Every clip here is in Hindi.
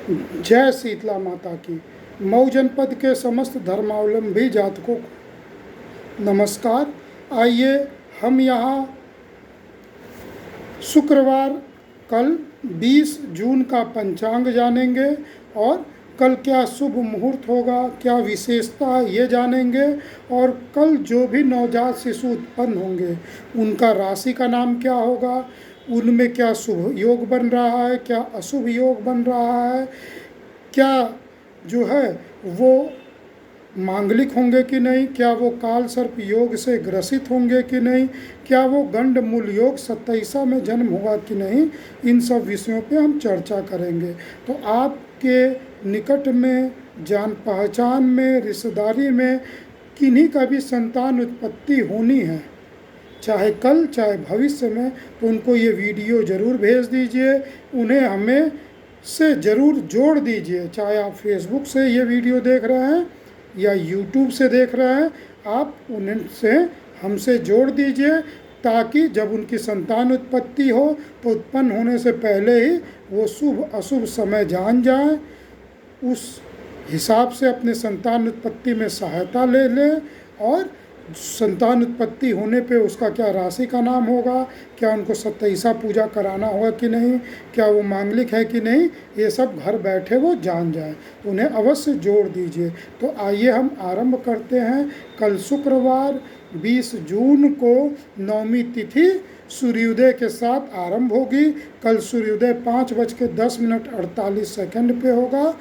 जय शीतला माता की। मऊ जनपद के समस्त धर्मावलंबी जातकों को नमस्कार। आइए हम यहाँ शुक्रवार कल 20 जून का पंचांग जानेंगे और कल क्या शुभ मुहूर्त होगा, क्या विशेषता है ये जानेंगे। और कल जो भी नवजात शिशु उत्पन्न होंगे उनका राशि का नाम क्या होगा, उनमें क्या शुभ योग बन रहा है, क्या अशुभ योग बन रहा है, क्या जो है वो मांगलिक होंगे कि नहीं, क्या वो काल सर्प योग से ग्रसित होंगे कि नहीं, क्या वो गंड मूल योग 27 में जन्म होगा कि नहीं। इन सब विषयों पे हम चर्चा करेंगे। तो आपके निकट में, जान पहचान में, रिश्तेदारी में किन्हीं का भी संतान उत्पत्ति होनी है, चाहे कल चाहे भविष्य में, तो उनको ये वीडियो ज़रूर भेज दीजिए। उन्हें हमें से ज़रूर जोड़ दीजिए। चाहे आप फेसबुक से ये वीडियो देख रहे हैं या यूट्यूब से देख रहे हैं, आप उनसे हमसे जोड़ दीजिए, ताकि जब उनकी संतान उत्पत्ति हो तो उत्पन्न होने से पहले ही वो शुभ अशुभ समय जान जाएं, उस हिसाब से अपने संतान उत्पत्ति में सहायता ले लें। और संतान उत्पत्ति होने पे उसका क्या राशि का नाम होगा, क्या उनको 27 पूजा कराना होगा कि नहीं, क्या वो मांगलिक है कि नहीं, ये सब घर बैठे वो जान जाए। तो उन्हें अवश्य जोड़ दीजिए। तो आइए हम आरंभ करते हैं। कल शुक्रवार 20 जून को नवमी तिथि सूर्योदय के साथ आरंभ होगी। कल सूर्योदय 5:10 पे होगा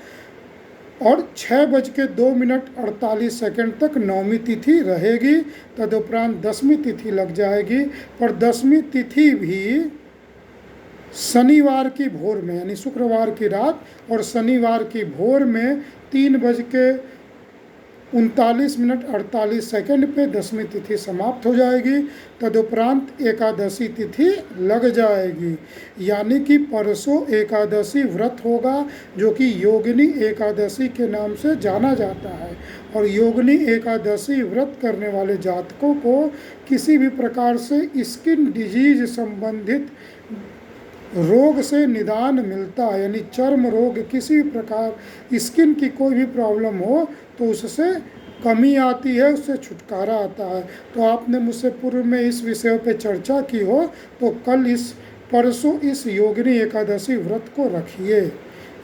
और 6:02 तक नवमी तिथि रहेगी। तदुपरांत दसवीं तिथि लग जाएगी। पर दसवीं तिथि भी शनिवार की भोर में, यानी शुक्रवार की रात और शनिवार की भोर में 3:39 पे दसवीं तिथि समाप्त हो जाएगी। तदुपरांत एकादशी तिथि लग जाएगी, यानी कि परसों एकादशी व्रत होगा, जो कि योगिनी एकादशी के नाम से जाना जाता है। और योगिनी एकादशी व्रत करने वाले जातकों को किसी भी प्रकार से स्किन डिजीज संबंधित रोग से निदान मिलता है, यानी चर्म रोग, किसी भी प्रकार स्किन की कोई भी प्रॉब्लम हो तो उससे कमी आती है, उससे छुटकारा आता है। तो आपने मुझसे पूर्व में इस विषय पे चर्चा की हो तो कल परसों इस योगिनी एकादशी व्रत को रखिए।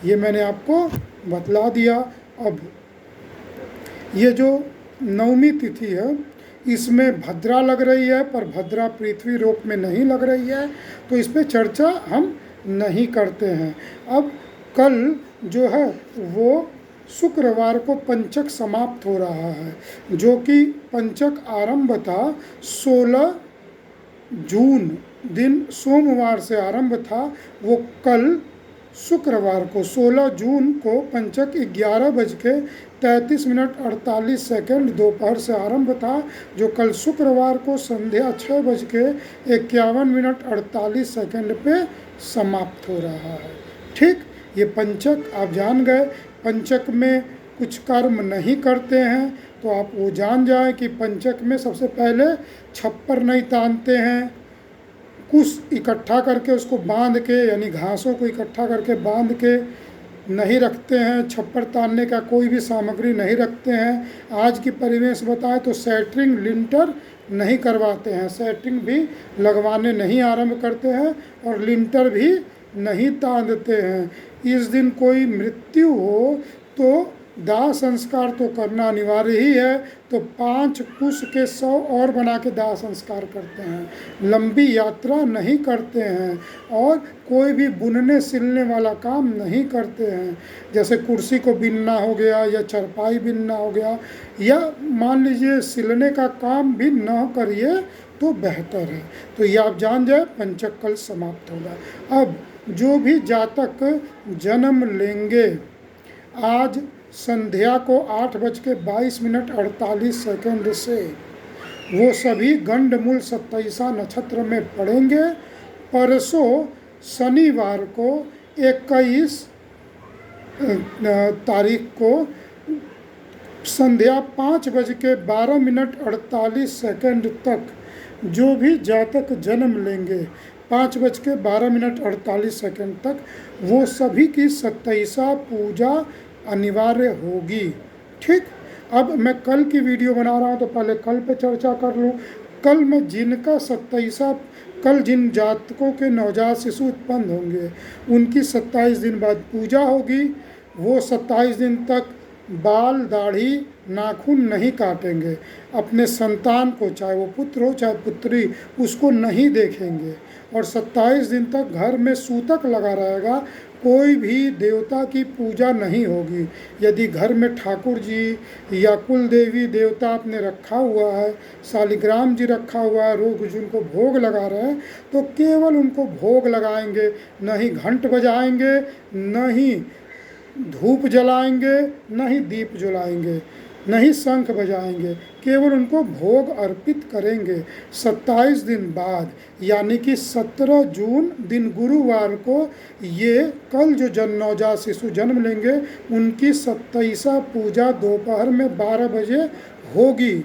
ये मैंने आपको बतला दिया। अब ये जो नवमी तिथि है इसमें भद्रा लग रही है, पर भद्रा पृथ्वी रोग में नहीं लग रही है, तो इस पे चर्चा हम नहीं करते हैं। अब कल जो है वो शुक्रवार को पंचक समाप्त हो रहा है, जो कि पंचक आरंभ था 16 जून दिन सोमवार से आरंभ था। वो कल शुक्रवार को 16 जून को पंचक 11:33 दोपहर से आरंभ था, जो कल शुक्रवार को संध्या 6:51 पे समाप्त हो रहा है। ठीक, ये पंचक आप जान गए। पंचक में कुछ कर्म नहीं करते हैं, तो आप वो जान जाएं कि पंचक में सबसे पहले छप्पर नहीं तानते हैं, कुछ इकट्ठा करके उसको बांध के, यानी घासों को इकट्ठा करके बांध के नहीं रखते हैं। छप्पर तानने का कोई भी सामग्री नहीं रखते हैं। आज की परिवेश बताएं तो सेटरिंग लिंटर नहीं करवाते हैं, सेटरिंग भी लगवाने नहीं आरंभ करते हैं और लिंटर भी नहीं तानते हैं। इस दिन कोई मृत्यु हो तो दाह संस्कार तो करना अनिवार्य ही है, तो 5 कुश के 100 और बना के दाह संस्कार करते हैं। लंबी यात्रा नहीं करते हैं और कोई भी बुनने सिलने वाला काम नहीं करते हैं, जैसे कुर्सी को बिनना हो गया या चारपाई बिनना हो गया, या मान लीजिए सिलने का काम भी न करिए तो बेहतर है। तो ये आप जान जाए, पंचक कल समाप्त होगा। अब जो भी जातक जन्म लेंगे आज संध्या को 8:22 से, वो सभी गंडमूल 27 नक्षत्र में पड़ेंगे। परसों शनिवार को 21 तारीख को संध्या 5:12 तक जो भी जातक जन्म लेंगे 5:12:48 तक वो सभी की 27वां पूजा अनिवार्य होगी। ठीक, अब मैं कल की वीडियो बना रहा हूँ तो पहले कल पे चर्चा कर लूँ। कल मैं जिनका 27वां, कल जिन जातकों के नवजात शिशु उत्पन्न होंगे उनकी 27 दिन बाद पूजा होगी। वो 27 दिन तक बाल दाढ़ी नाखून नहीं काटेंगे, अपने संतान को, चाहे वो पुत्र हो चाहे पुत्री, उसको नहीं देखेंगे और 27 दिन तक घर में सूतक लगा रहेगा। कोई भी देवता की पूजा नहीं होगी। यदि घर में ठाकुर जी या कुल देवी देवता आपने रखा हुआ है, शालिग्राम जी रखा हुआ है, रोज जिनको भोग लगा रहे हैं, तो केवल उनको भोग लगाएंगे, न ही घंट बजाएंगे, न ही धूप जलाएंगे, न ही दीप जलाएंगे, न ही शंख बजाएंगे, केवल उनको भोग अर्पित करेंगे। 27 दिन बाद यानी कि 17 जून दिन गुरुवार को ये कल जो नवजात शिशु जन्म लेंगे उनकी 27वां पूजा दोपहर में 12 बजे होगी।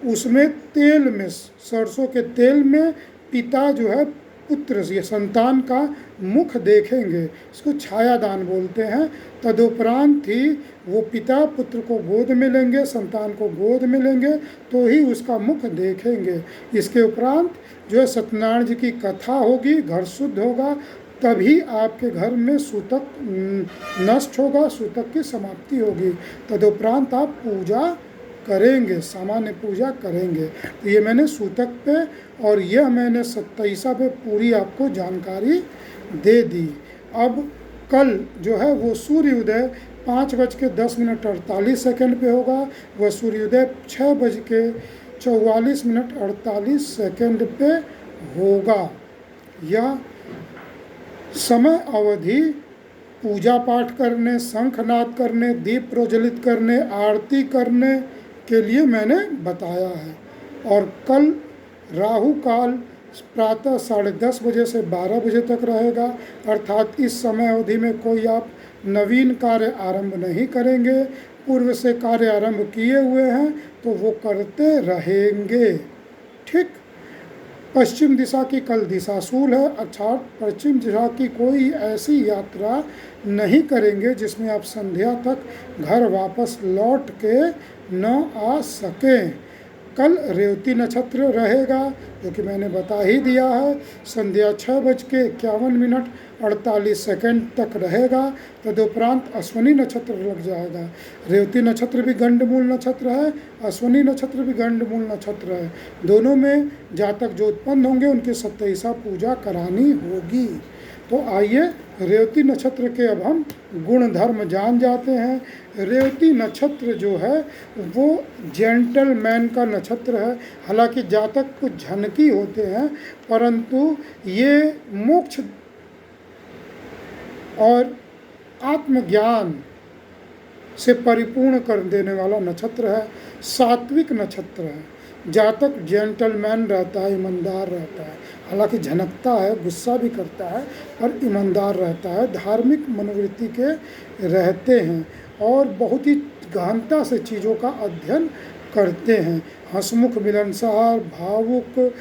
उसमें तेल में, सरसों के तेल में पिता जो है पुत्र या संतान का मुख देखेंगे, इसको छायादान बोलते हैं। तदुपरांत ही वो पिता पुत्र को गोद में लेंगे, संतान को गोद में लेंगे तो ही उसका मुख देखेंगे। इसके उपरांत जो है सत्यनारायण जी की कथा होगी, घर शुद्ध होगा, तभी आपके घर में सूतक नष्ट होगा, सूतक की समाप्ति होगी। तदुपरांत आप पूजा करेंगे, सामान्य पूजा करेंगे। तो ये मैंने सूतक पे और यह मैंने 27वां पे पूरी आपको जानकारी दे दी। अब कल जो है वो सूर्योदय 5:10:48 पे होगा। वह सूर्योदय 6:44:48 पे होगा। यह समय अवधि पूजा पाठ करने, शंखनाद करने, दीप प्रज्वलित करने, आरती करने के लिए मैंने बताया है। और कल राहु काल प्रातः 10:30 बजे से 12 बजे तक रहेगा, अर्थात इस समय अवधि में कोई आप नवीन कार्य आरंभ नहीं करेंगे। पूर्व से कार्य आरंभ किए हुए हैं तो वो करते रहेंगे। ठीक, पश्चिम दिशा की कल दिशाशूल है, अर्थात पश्चिम दिशा की कोई ऐसी यात्रा नहीं करेंगे जिसमें आप संध्या तक घर वापस लौट के न आ सकें। कल रेवती नक्षत्र रहेगा जो कि मैंने बता ही दिया है, संध्या 6:51:48 तक रहेगा। तदुपरांत अश्विनी नक्षत्र लग जाएगा। रेवती नक्षत्र भी गंडमूल नक्षत्र है, अश्विनी नक्षत्र भी गंडमूल नक्षत्र है। दोनों में जातक जो उत्पन्न होंगे उनकी 27वां पूजा करानी होगी। तो आइए रेवती नक्षत्र के अब हम गुण धर्म जान जाते हैं। रेवती नक्षत्र जो है वो जेंटलमैन का नक्षत्र है। हालांकि जातक कुछ झनकी होते हैं, परंतु ये मोक्ष और आत्मज्ञान से परिपूर्ण कर देने वाला नक्षत्र है, सात्विक नक्षत्र है। जातक जेंटलमैन रहता है, ईमानदार रहता है, हालांकि झनकता है, गुस्सा भी करता है, पर ईमानदार रहता है, धार्मिक मनोवृत्ति के रहते हैं और बहुत ही गहनता से चीज़ों का अध्ययन करते हैं। हंसमुख, मिलनसार, भावुक,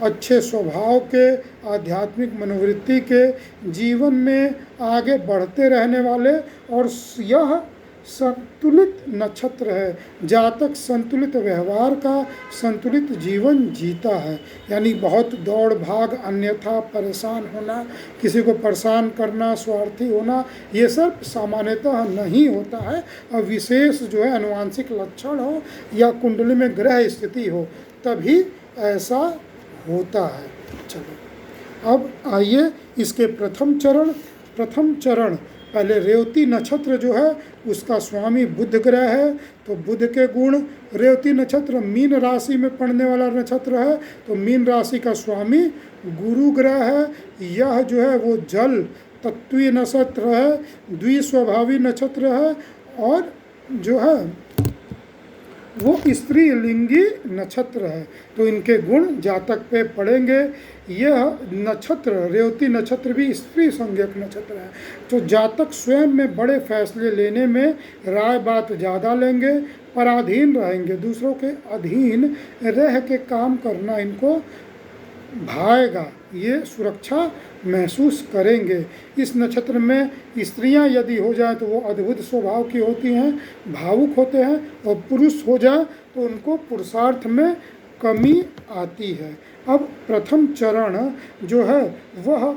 अच्छे स्वभाव के, आध्यात्मिक मनोवृत्ति के, जीवन में आगे बढ़ते रहने वाले, और यह संतुलित नक्षत्र है। जातक संतुलित व्यवहार का, संतुलित जीवन जीता है। यानी बहुत दौड़ भाग, अन्यथा परेशान होना, किसी को परेशान करना, स्वार्थी होना, ये सब सामान्यतः नहीं होता है। और विशेष जो है अनुवांशिक लक्षण हो या कुंडली में ग्रह स्थिति हो तभी ऐसा होता है। चलो अब आइए इसके प्रथम चरण पहले रेवती नक्षत्र जो है उसका स्वामी बुध ग्रह है, तो बुध के गुण। रेवती नक्षत्र मीन राशि में पड़ने वाला नक्षत्र है, तो मीन राशि का स्वामी गुरु ग्रह है। यह जो है वो जल तत्वीय नक्षत्र है, द्विस्वभावी नक्षत्र है, और जो है वो स्त्रीलिंगी नक्षत्र है। तो इनके गुण जातक पे पड़ेंगे। यह नक्षत्र रेवती नक्षत्र भी स्त्री संज्ञक नक्षत्र है, तो जातक स्वयं में बड़े फैसले लेने में राय बात ज़्यादा लेंगे, पराधीन रहेंगे, दूसरों के अधीन रह के काम करना इनको भाएगा, ये सुरक्षा महसूस करेंगे। इस नक्षत्र में स्त्रियां यदि हो जाए तो वो अद्भुत स्वभाव की होती हैं, भावुक होते हैं, और पुरुष हो जाए तो उनको पुरुषार्थ में कमी आती है। अब प्रथम चरण जो है वह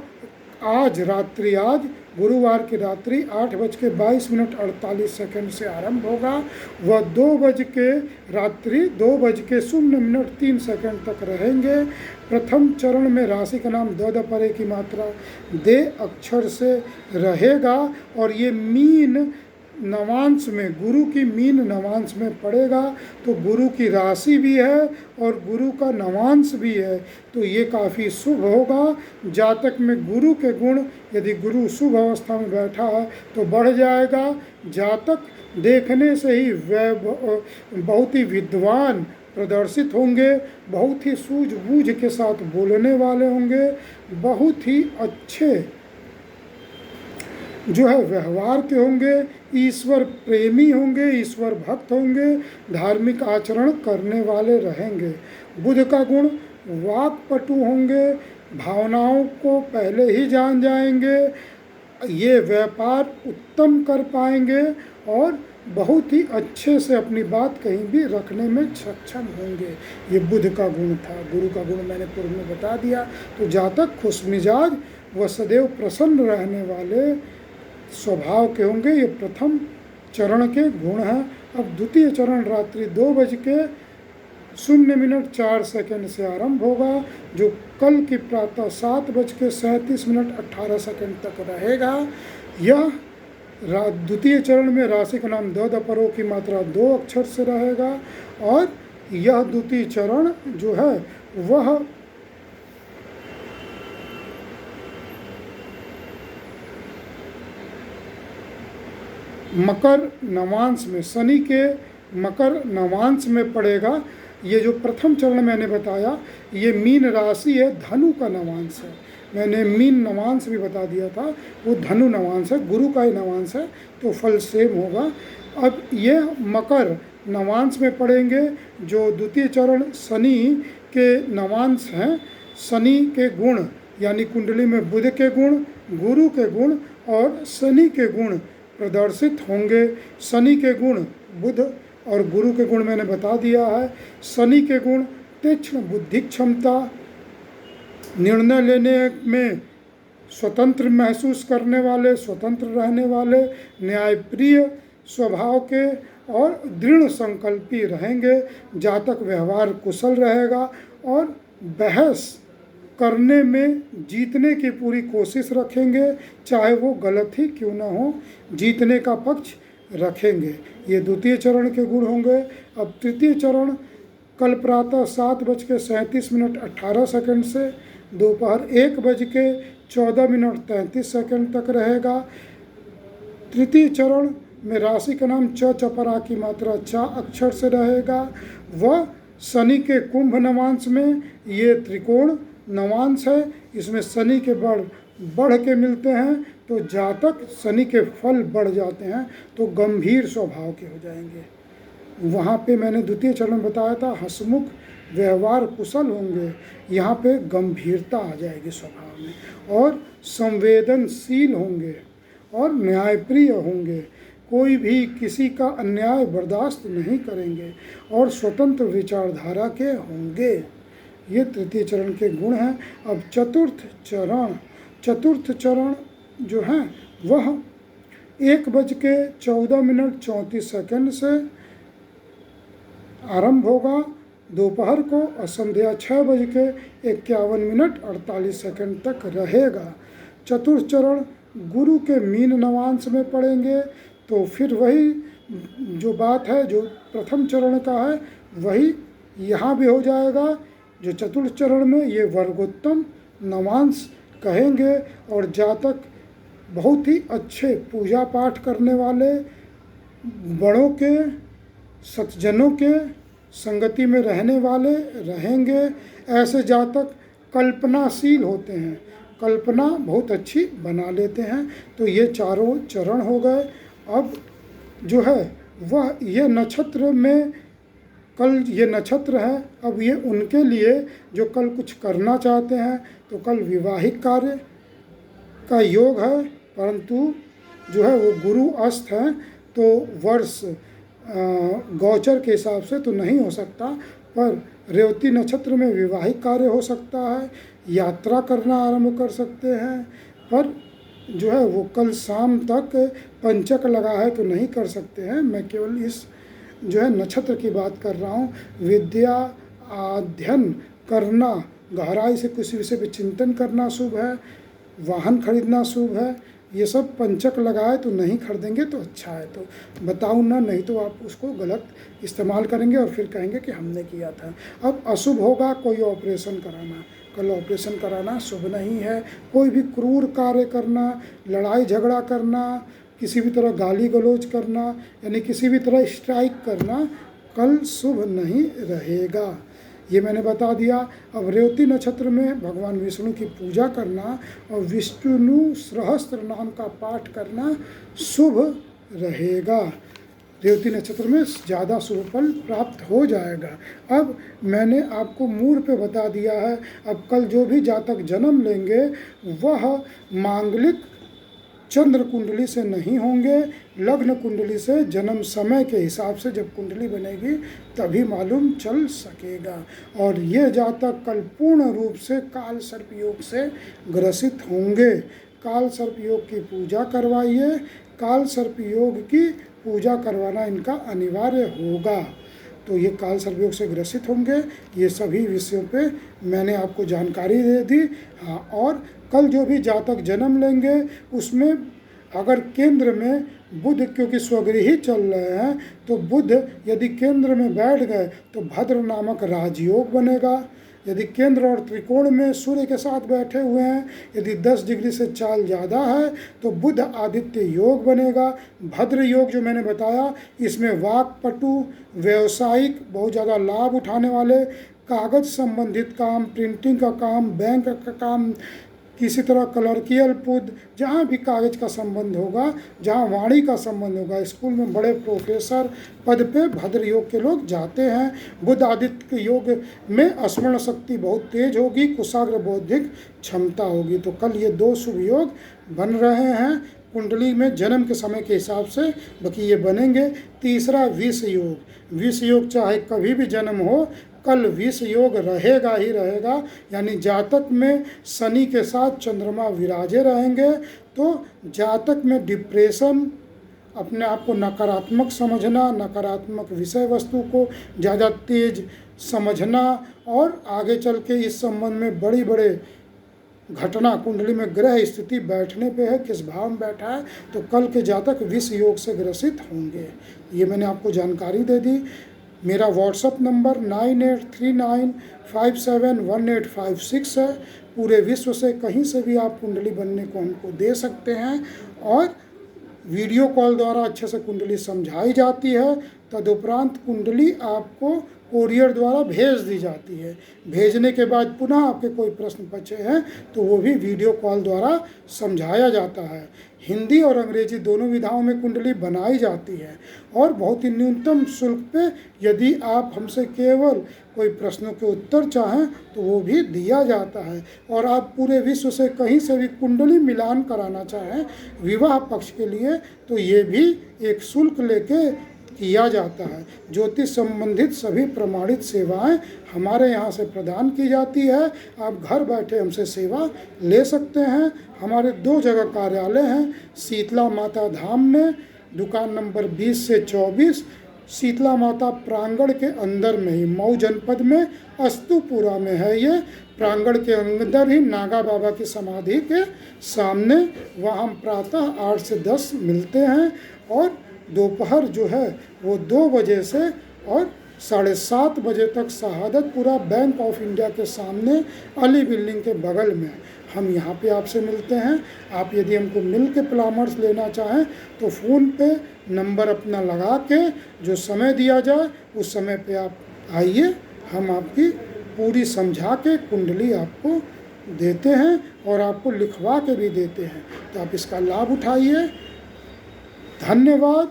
आज गुरुवार की रात्रि 8:22:48 से आरंभ होगा। वह 2:03 तक रहेंगे। प्रथम चरण में राशि का नाम द परे की मात्रा दे अक्षर से रहेगा और ये मीन नवांश में, गुरु की मीन नवांश में पड़ेगा। तो गुरु की राशि भी है और गुरु का नवांश भी है, तो ये काफ़ी शुभ होगा। जातक में गुरु के गुण, यदि गुरु शुभ अवस्था में बैठा है तो बढ़ जाएगा। जातक देखने से ही बहुत ही विद्वान प्रदर्शित होंगे, बहुत ही सूझबूझ के साथ बोलने वाले होंगे, बहुत ही अच्छे जो है व्यवहार के होंगे, ईश्वर प्रेमी होंगे, ईश्वर भक्त होंगे, धार्मिक आचरण करने वाले रहेंगे। बुध का गुण वाक्पटु होंगे, भावनाओं को पहले ही जान जाएंगे, ये व्यापार उत्तम कर पाएंगे और बहुत ही अच्छे से अपनी बात कहीं भी रखने में सक्षम होंगे। ये बुध का गुण था। गुरु का गुण मैंने पूर्व में बता दिया। तो जातक खुशमिजाज व सदैव प्रसन्न रहने वाले स्वभाव के होंगे। ये प्रथम चरण के गुण हैं। अब द्वितीय चरण रात्रि 2:04 से आरंभ होगा, जो कल की प्रातः 7:37:18 तक रहेगा। यह द्वितीय चरण में राशि का नाम द परो की मात्रा 2 अक्षर से रहेगा और यह द्वितीय चरण जो है वह मकर नवांश में, शनि के मकर नवांश में पड़ेगा। ये जो प्रथम चरण मैंने बताया ये मीन राशि है, धनु का नवांश है। मैंने मीन नवांश भी बता दिया था, वो धनु नवांश है, गुरु का ही नवांश है, तो फल सेम होगा। अब ये मकर नवांश में पड़ेंगे। जो द्वितीय चरण शनि के नवांश हैं, शनि के गुण यानी कुंडली में बुध के गुण, गुरु के गुण और शनि के गुण प्रदर्शित होंगे। शनि के गुण बुध और गुरु के गुण मैंने बता दिया है। शनि के गुण तीक्ष्ण बुद्धि क्षमता, निर्णय लेने में स्वतंत्र महसूस करने वाले, स्वतंत्र रहने वाले, न्यायप्रिय स्वभाव के और दृढ़ संकल्पी रहेंगे। जातक व्यवहार कुशल रहेगा और बहस करने में जीतने की पूरी कोशिश रखेंगे, चाहे वो गलत ही क्यों ना हो, जीतने का पक्ष रखेंगे। ये द्वितीय चरण के गुण होंगे। अब तृतीय चरण कल प्रातः 7:37:18 से दोपहर 1:14:33 तक रहेगा। तृतीय चरण में राशि का नाम च चपरा की मात्रा 4 अक्षर से रहेगा। वह शनि के कुंभ नवांश में, ये त्रिकोण नवांश है, इसमें शनि के बढ़ के मिलते हैं, तो जातक शनि के फल बढ़ जाते हैं तो गंभीर स्वभाव के हो जाएंगे। वहाँ पे मैंने द्वितीय चरण बताया था हंसमुख व्यवहार कुशल होंगे, यहाँ पे गंभीरता आ जाएगी स्वभाव में, और संवेदनशील होंगे और न्यायप्रिय होंगे, कोई भी किसी का अन्याय बर्दाश्त नहीं करेंगे और स्वतंत्र विचारधारा के होंगे। ये तृतीय चरण के गुण हैं। अब चतुर्थ चरण जो है वह 1:14:34 से आरंभ होगा दोपहर को और संध्या 6:51:48 तक रहेगा। चतुर्थ चरण गुरु के मीन नवांश में पड़ेंगे, तो फिर वही जो बात है जो प्रथम चरण का है वही यहाँ भी हो जाएगा। जो चतुर्थ चरण में ये वर्गोत्तम नवांश कहेंगे और जातक बहुत ही अच्छे पूजा पाठ करने वाले, बड़ों के सतजनों के संगति में रहने वाले रहेंगे। ऐसे जातक कल्पनाशील होते हैं, कल्पना बहुत अच्छी बना लेते हैं। तो ये चारों चरण हो गए। अब जो है वह ये नक्षत्र में कल ये नक्षत्र है, अब ये उनके लिए जो कल कुछ करना चाहते हैं। तो कल विवाहिक कार्य का योग है, परंतु जो है वो गुरु अस्त है, तो वर्ष गोचर के हिसाब से तो नहीं हो सकता, पर रेवती नक्षत्र में विवाहिक कार्य हो सकता है, यात्रा करना आरंभ कर सकते हैं। पर जो है वो कल शाम तक पंचक लगा है तो नहीं कर सकते हैं। मैं केवल इस जो है नक्षत्र की बात कर रहा हूँ। विद्या अध्ययन करना, गहराई से किसी विषय पर चिंतन करना शुभ है, वाहन खरीदना शुभ है। ये सब पंचक लगाए तो नहीं खरीदेंगे तो अच्छा है, तो बताऊँ ना, नहीं तो आप उसको गलत इस्तेमाल करेंगे और फिर कहेंगे कि हमने किया था। अब अशुभ होगा कोई ऑपरेशन कराना, कल ऑपरेशन कराना शुभ नहीं है। कोई भी क्रूर कार्य करना, लड़ाई झगड़ा करना, किसी भी तरह गाली गलौज करना, यानी किसी भी तरह स्ट्राइक करना कल शुभ नहीं रहेगा, ये मैंने बता दिया। अब रेवती नक्षत्र में भगवान विष्णु की पूजा करना और विष्णु सहस्त्र नाम का पाठ करना शुभ रहेगा। रेवती नक्षत्र में ज़्यादा शुभ फल प्राप्त हो जाएगा। अब मैंने आपको मूड पे बता दिया है। अब कल जो भी जातक जन्म लेंगे वह मांगलिक चंद्र कुंडली से नहीं होंगे, लग्न कुंडली से जन्म समय के हिसाब से जब कुंडली बनेगी तभी मालूम चल सकेगा। और ये जातक कल पूर्ण रूप से काल सर्प योग से ग्रसित होंगे। काल सर्प योग की पूजा करवाइए, काल सर्प योग की पूजा करवाना इनका अनिवार्य होगा। तो ये काल सर्प योग से ग्रसित होंगे। ये सभी विषयों पे मैंने आपको जानकारी दे दी। हाँ, और कल जो भी जातक जन्म लेंगे उसमें अगर केंद्र में बुध, क्योंकि स्वगृही चल रहे हैं, तो बुध यदि केंद्र में बैठ गए तो भद्र नामक राजयोग बनेगा। यदि केंद्र और त्रिकोण में सूर्य के साथ बैठे हुए हैं, यदि 10 डिग्री से चाल ज़्यादा है तो बुध आदित्य योग बनेगा। भद्र योग जो मैंने बताया, इसमें वाक्पटु, व्यवसायिक, बहुत ज़्यादा लाभ उठाने वाले, कागज़ संबंधित काम, प्रिंटिंग का काम, बैंक का काम, किसी तरह क्लर्कियल पद, जहाँ भी कागज़ का संबंध होगा, जहाँ वाणी का संबंध होगा, स्कूल में बड़े प्रोफेसर पद पे भद्र योग के लोग जाते हैं। बुध आदित्य योग में स्मरण शक्ति बहुत तेज होगी, कुशाग्र बौद्धिक क्षमता होगी। तो कल ये 2 शुभ योग बन रहे हैं कुंडली में जन्म के समय के हिसाब से, बाकी ये बनेंगे। तीसरा विष योग। विष योग चाहे कभी भी जन्म हो, कल विष योग रहेगा ही रहेगा। यानी जातक में शनि के साथ चंद्रमा विराजे रहेंगे, तो जातक में डिप्रेशन, अपने आप को नकारात्मक समझना, नकारात्मक विषय वस्तु को ज़्यादा तेज समझना, और आगे चल के इस संबंध में बड़ी बड़े घटना, कुंडली में ग्रह स्थिति बैठने पे है, किस भाव में बैठा है, तो कल के जातक विष योग से ग्रसित होंगे। ये मैंने आपको जानकारी दे दी। मेरा व्हाट्सअप नंबर 9839571856 है। पूरे विश्व से कहीं से भी आप कुंडली बनने को हमको दे सकते हैं, और वीडियो कॉल द्वारा अच्छे से कुंडली समझाई जाती है। तदुपरांत कुंडली आपको कोरियर द्वारा भेज दी जाती है। भेजने के बाद पुनः आपके कोई प्रश्न बचे हैं तो वो भी वीडियो कॉल द्वारा समझाया जाता है। हिंदी और अंग्रेजी दोनों विधाओं में कुंडली बनाई जाती है, और बहुत ही न्यूनतम शुल्क पे यदि आप हमसे केवल कोई प्रश्नों के उत्तर चाहें तो वो भी दिया जाता है। और आप पूरे विश्व से कहीं से भी कुंडली मिलान कराना चाहें विवाह पक्ष के लिए, तो ये भी एक शुल्क लेके किया जाता है। ज्योतिष संबंधित सभी प्रमाणित सेवाएं हमारे यहाँ से प्रदान की जाती है। आप घर बैठे हमसे सेवा ले सकते हैं। हमारे 2 जगह कार्यालय हैं। शीतला माता धाम में दुकान नंबर 20 से 24, शीतला माता प्रांगण के अंदर में ही, मऊ जनपद में अस्तुपुरा में है। ये प्रांगण के अंदर ही नागा बाबा की समाधि के सामने। वहाँ हम प्रातः 8 से 10 मिलते हैं, और दोपहर जो है वो 2 बजे से और 7:30 बजे तक शहादतपुरा बैंक ऑफ इंडिया के सामने अली बिल्डिंग के बगल में हम यहाँ पे आपसे मिलते हैं। आप यदि हमको मिल के परामर्श लेना चाहें तो फ़ोन पे नंबर अपना लगा के जो समय दिया जाए उस समय पे आप आइए, हम आपकी पूरी समझा के कुंडली आपको देते हैं और आपको लिखवा के भी देते हैं। तो आप इसका लाभ उठाइए। धन्यवाद।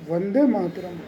वंदे मातरम।